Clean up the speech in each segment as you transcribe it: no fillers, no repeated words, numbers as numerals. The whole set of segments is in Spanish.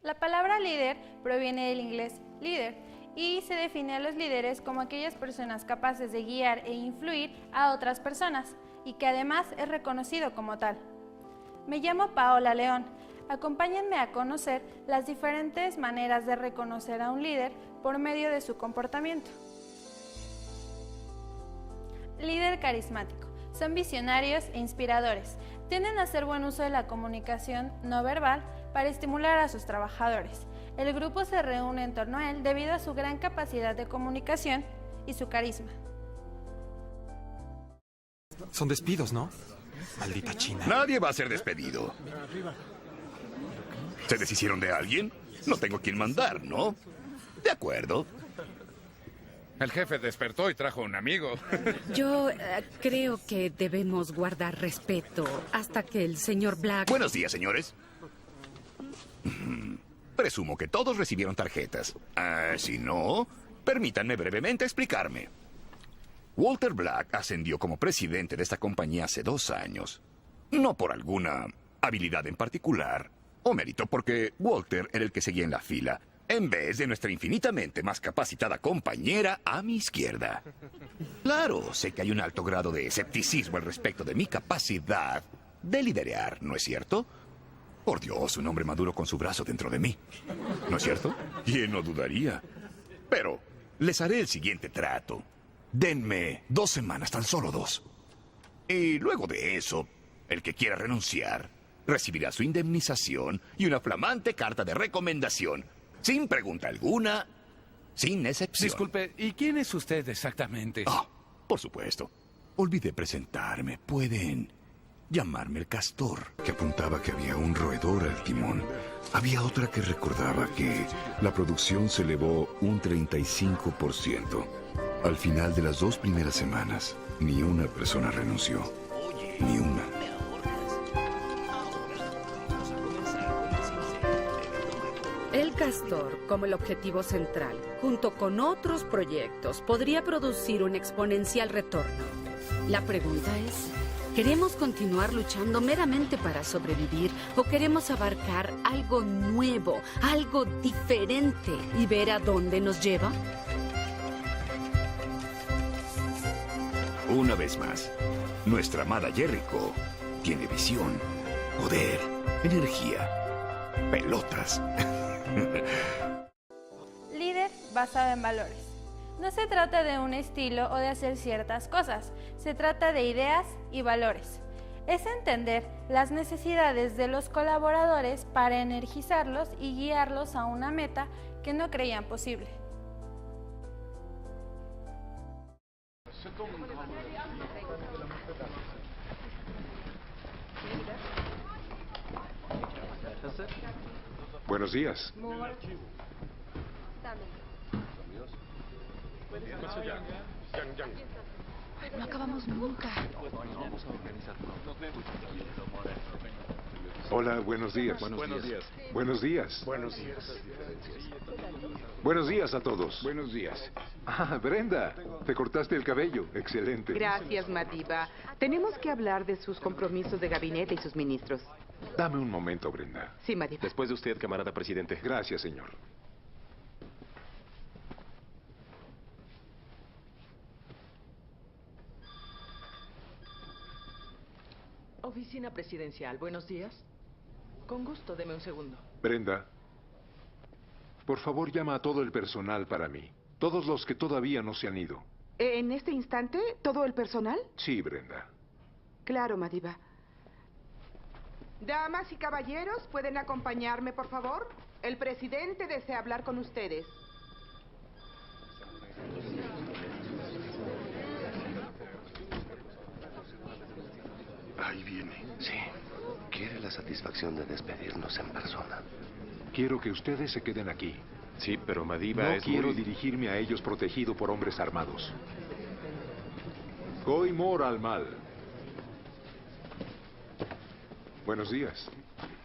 La palabra líder proviene del inglés leader y se define a los líderes como aquellas personas capaces de guiar e influir a otras personas y que además es reconocido como tal. Me llamo Paola León. Acompáñenme a conocer las diferentes maneras de reconocer a un líder por medio de su comportamiento. Líder carismático. Son visionarios e inspiradores. Tienden a hacer buen uso de la comunicación no verbal para estimular a sus trabajadores. El grupo se reúne en torno a él debido a su gran capacidad de comunicación y su carisma. Son despidos, ¿no? Maldita China. Nadie va a ser despedido. ¿Se deshicieron de alguien? No tengo quien mandar, ¿no? De acuerdo. El jefe despertó y trajo un amigo. Yo creo que debemos guardar respeto hasta que el señor Black... Buenos días, señores. Presumo que todos recibieron tarjetas. Si no, permítanme brevemente explicarme. Walter Black ascendió como presidente de esta compañía hace 2 años. No por alguna habilidad en particular, o mérito porque Walter era el que seguía en la fila, en vez de nuestra infinitamente más capacitada compañera a mi izquierda. Claro, sé que hay un alto grado de escepticismo al respecto de mi capacidad de liderear, ¿no es cierto? Por Dios, un hombre maduro con su brazo dentro de mí. ¿No es cierto? ¿Quién no dudaría? Pero les haré el siguiente trato. Denme 2 semanas, tan solo 2. Y luego de eso, el que quiera renunciar recibirá su indemnización y una flamante carta de recomendación, sin pregunta alguna, sin excepción. Disculpe, ¿y quién es usted exactamente? Por supuesto. Olvidé presentarme. Pueden llamarme el castor. Que apuntaba que había un roedor al timón. Había otra que recordaba que la producción se elevó un 35%. Al final de las 2 primeras semanas, ni una persona renunció. Ni una. El castor, como el objetivo central, junto con otros proyectos, podría producir un exponencial retorno. La pregunta es, ¿queremos continuar luchando meramente para sobrevivir o queremos abarcar algo nuevo, algo diferente y ver a dónde nos lleva? Una vez más, nuestra amada Jericho tiene visión, poder, energía, pelotas. Líder basado en valores. No se trata de un estilo o de hacer ciertas cosas, se trata de ideas y valores. Es entender las necesidades de los colaboradores para energizarlos y guiarlos a una meta que no creían posible. Buenos días. No acabamos nunca. Hola, buenos días. Buenos días. Buenos días. Buenos días. Buenos días a todos. Buenos días. Brenda, te cortaste el cabello. Excelente. Gracias, Madiba. Tenemos que hablar de sus compromisos de gabinete y sus ministros. Dame un momento, Brenda. Sí, Madiba. Después de usted, camarada presidente. Gracias, señor. Oficina presidencial, buenos días. Con gusto, deme un segundo. Brenda, por favor llama a todo el personal para mí. Todos los que todavía no se han ido. ¿En este instante, todo el personal? Sí, Brenda. Claro, Madiba. Damas y caballeros, ¿pueden acompañarme, por favor? El presidente desea hablar con ustedes. Ahí viene. Sí. Quiere la satisfacción de despedirnos en persona. Quiero que ustedes se queden aquí. Sí, pero Madiba No es quiero muy... dirigirme a ellos protegido por hombres armados. Goy Mor al mal. Buenos días.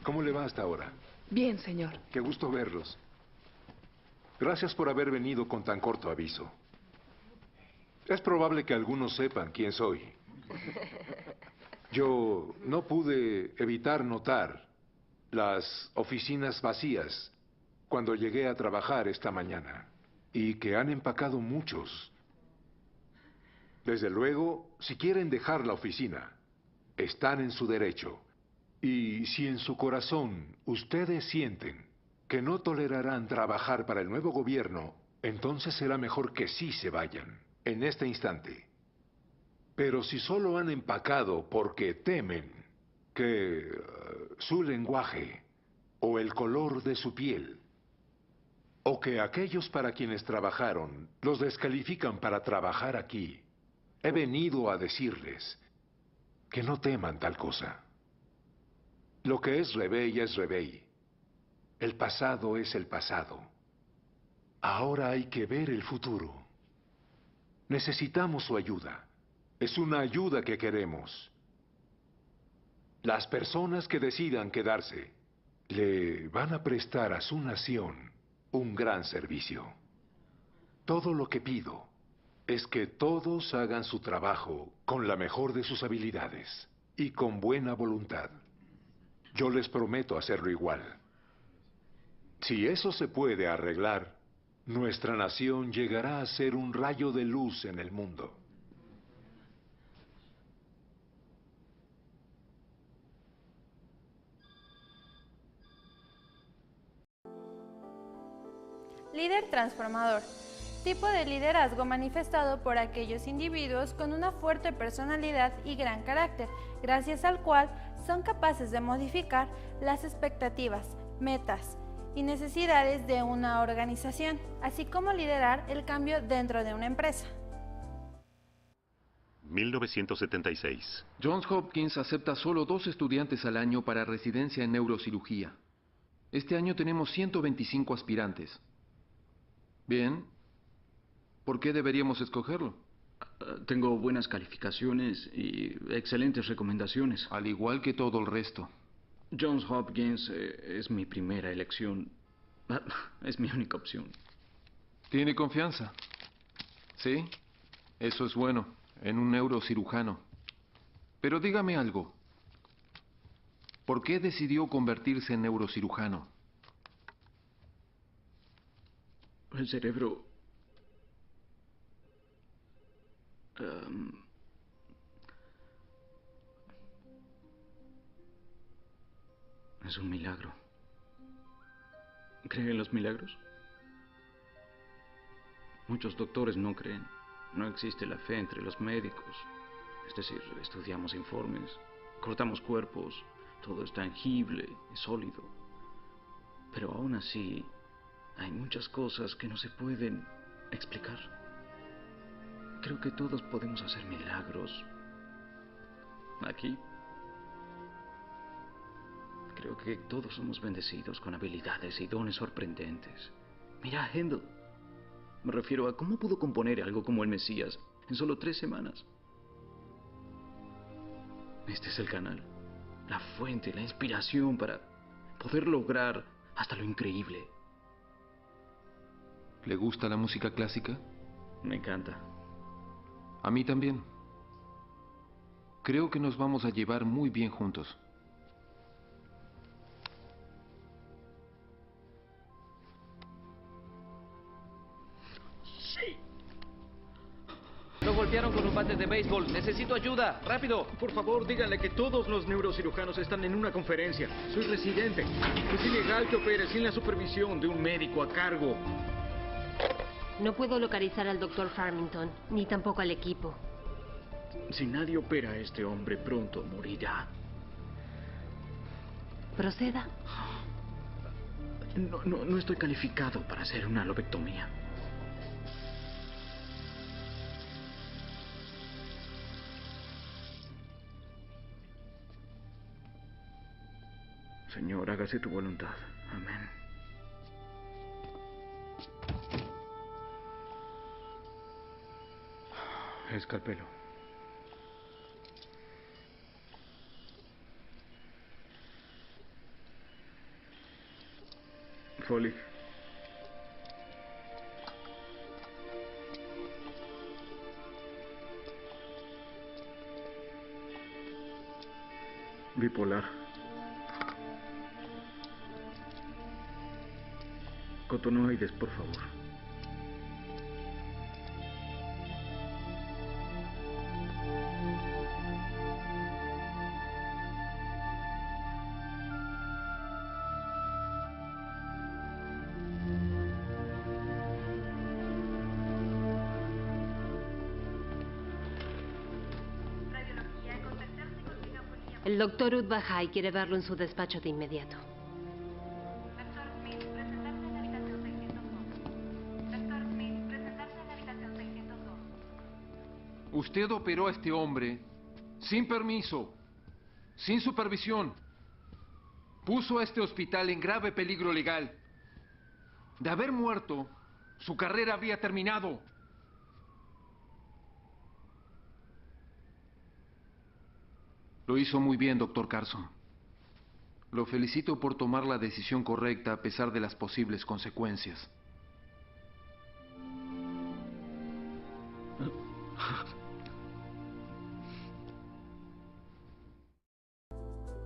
¿Cómo le va hasta ahora? Bien, señor. Qué gusto verlos. Gracias por haber venido con tan corto aviso. Es probable que algunos sepan quién soy. Yo no pude evitar notar las oficinas vacías cuando llegué a trabajar esta mañana y que han empacado muchos. Desde luego, si quieren dejar la oficina, están en su derecho. Y si en su corazón ustedes sienten que no tolerarán trabajar para el nuevo gobierno, entonces será mejor que sí se vayan, en este instante. Pero si solo han empacado porque temen que su lenguaje o el color de su piel, o que aquellos para quienes trabajaron los descalifican para trabajar aquí, he venido a decirles que no teman tal cosa. Lo que es Rebey es Rebey. El pasado es el pasado. Ahora hay que ver el futuro. Necesitamos su ayuda. Es una ayuda que queremos. Las personas que decidan quedarse le van a prestar a su nación un gran servicio. Todo lo que pido es que todos hagan su trabajo con la mejor de sus habilidades y con buena voluntad. Yo les prometo hacerlo igual. Si eso se puede arreglar, nuestra nación llegará a ser un rayo de luz en el mundo. Líder transformador. Tipo de liderazgo manifestado por aquellos individuos con una fuerte personalidad y gran carácter, gracias al cual son capaces de modificar las expectativas, metas y necesidades de una organización, así como liderar el cambio dentro de una empresa. 1976. Johns Hopkins acepta solo 2 estudiantes al año para residencia en neurocirugía. Este año tenemos 125 aspirantes. Bien. ¿Por qué deberíamos escogerlo? Tengo buenas calificaciones y excelentes recomendaciones. Al igual que todo el resto. Johns Hopkins es mi primera elección. Es mi única opción. ¿Tiene confianza? Sí, eso es bueno, en un neurocirujano. Pero dígame algo. ¿Por qué decidió convertirse en neurocirujano? El cerebro... es un milagro. ¿Creen en los milagros? Muchos doctores no creen. No existe la fe entre los médicos. Es decir, estudiamos informes, cortamos cuerpos, todo es tangible, es sólido. Pero aún así, hay muchas cosas que no se pueden explicar. Creo que todos podemos hacer milagros. Aquí. Creo que todos somos bendecidos con habilidades y dones sorprendentes. Mira a Händel. Me refiero a cómo pudo componer algo como el Mesías en solo 3 semanas. Este es el canal, la fuente, la inspiración para poder lograr hasta lo increíble. ¿Le gusta la música clásica? Me encanta. A mí también. Creo que nos vamos a llevar muy bien juntos. Sí. Lo golpearon con un bate de béisbol. Necesito ayuda. ¡Rápido! Por favor, díganle que todos los neurocirujanos están en una conferencia. Soy residente. Es ilegal que opere sin la supervisión de un médico a cargo. No puedo localizar al Dr. Farmington, ni tampoco al equipo. Si nadie opera a este hombre, pronto morirá. Proceda. No estoy calificado para hacer una lobectomía. Señor, hágase tu voluntad. Amén. Escalpelo. Foley. Bipolar. cotonoides, por favor. El doctor Udbahai quiere verlo en su despacho de inmediato. Doctor Smith, presentarse en la habitación 602. Doctor Smith, presentarse en la habitación 602. Usted operó a este hombre sin permiso, sin supervisión. Puso a este hospital en grave peligro legal. De haber muerto, su carrera habría terminado. Lo hizo muy bien, doctor Carson. Lo felicito por tomar la decisión correcta a pesar de las posibles consecuencias.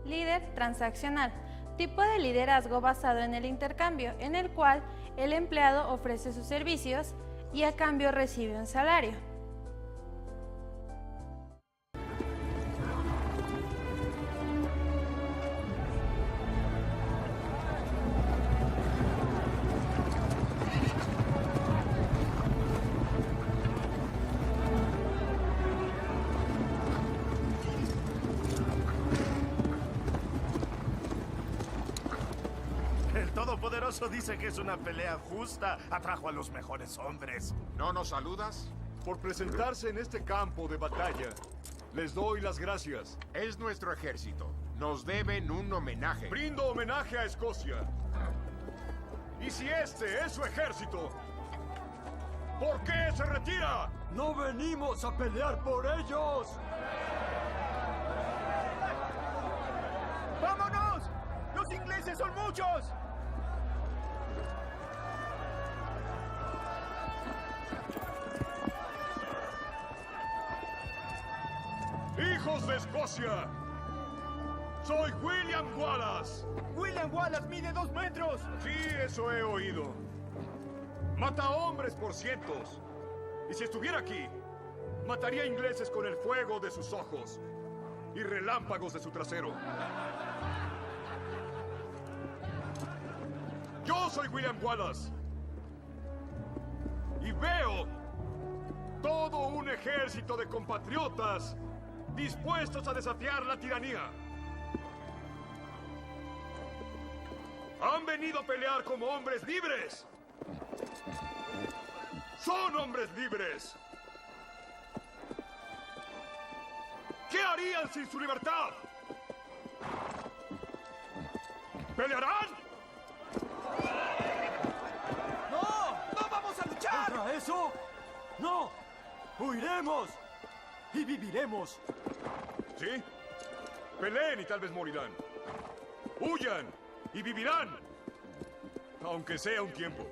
Líder transaccional. Tipo de liderazgo basado en el intercambio, en el cual el empleado ofrece sus servicios y a cambio recibe un salario. El Todopoderoso dice que es una pelea justa. Atrajo a los mejores hombres. ¿No nos saludas? Por presentarse en este campo de batalla, les doy las gracias. Es nuestro ejército. Nos deben un homenaje. Brindo homenaje a Escocia. Y si este es su ejército, ¿por qué se retira? ¡No venimos a pelear por ellos! ¡Vámonos! ¡Los ingleses son muchos! ¡Hijos de Escocia! ¡Soy William Wallace! ¡William Wallace mide 2 metros! Sí, eso he oído. Mata hombres por cientos. Y si estuviera aquí, mataría ingleses con el fuego de sus ojos y relámpagos de su trasero. Yo soy William Wallace. Y veo todo un ejército de compatriotas dispuestos a desafiar la tiranía. Han venido a pelear como hombres libres. Son hombres libres. ¿Qué harían sin su libertad? ¿Pelearán? ¡No! ¡No vamos a luchar! ¿Contra eso? ¡No! ¡Huiremos! ¡Y viviremos! ¿Sí? Peleen y tal vez morirán. ¡Huyan! Y vivirán, aunque sea un tiempo.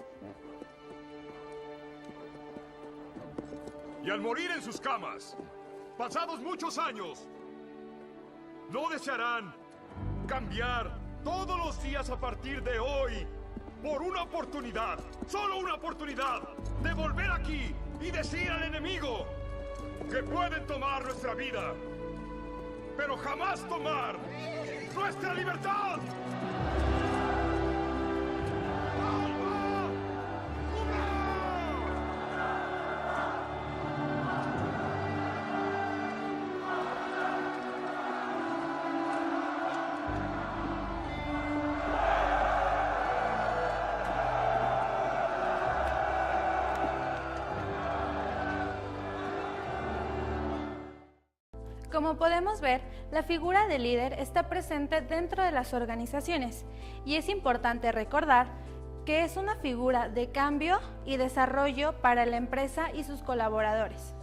Y al morir en sus camas, pasados muchos años, no desearán cambiar todos los días a partir de hoy por una oportunidad, solo una oportunidad, de volver aquí y decir al enemigo que pueden tomar nuestra vida, pero jamás tomar nuestra libertad. Como podemos ver, la figura del líder está presente dentro de las organizaciones y es importante recordar que es una figura de cambio y desarrollo para la empresa y sus colaboradores.